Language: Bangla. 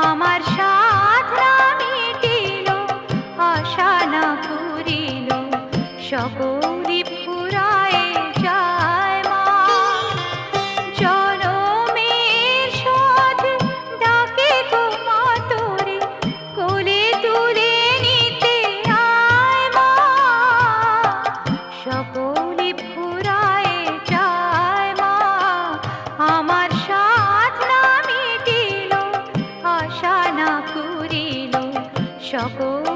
আমার সাধনা মিটিল, আশা না পুরিল, সকলি ফুরায় যায় মা। জনমের শোধ ডাকে গো মা তোরে, কোলে তুলে নিতে আয় মা। সকলি ফুরায় যায় মা, আমার সাধনা মিটিল, আশা না পুরিল, সকল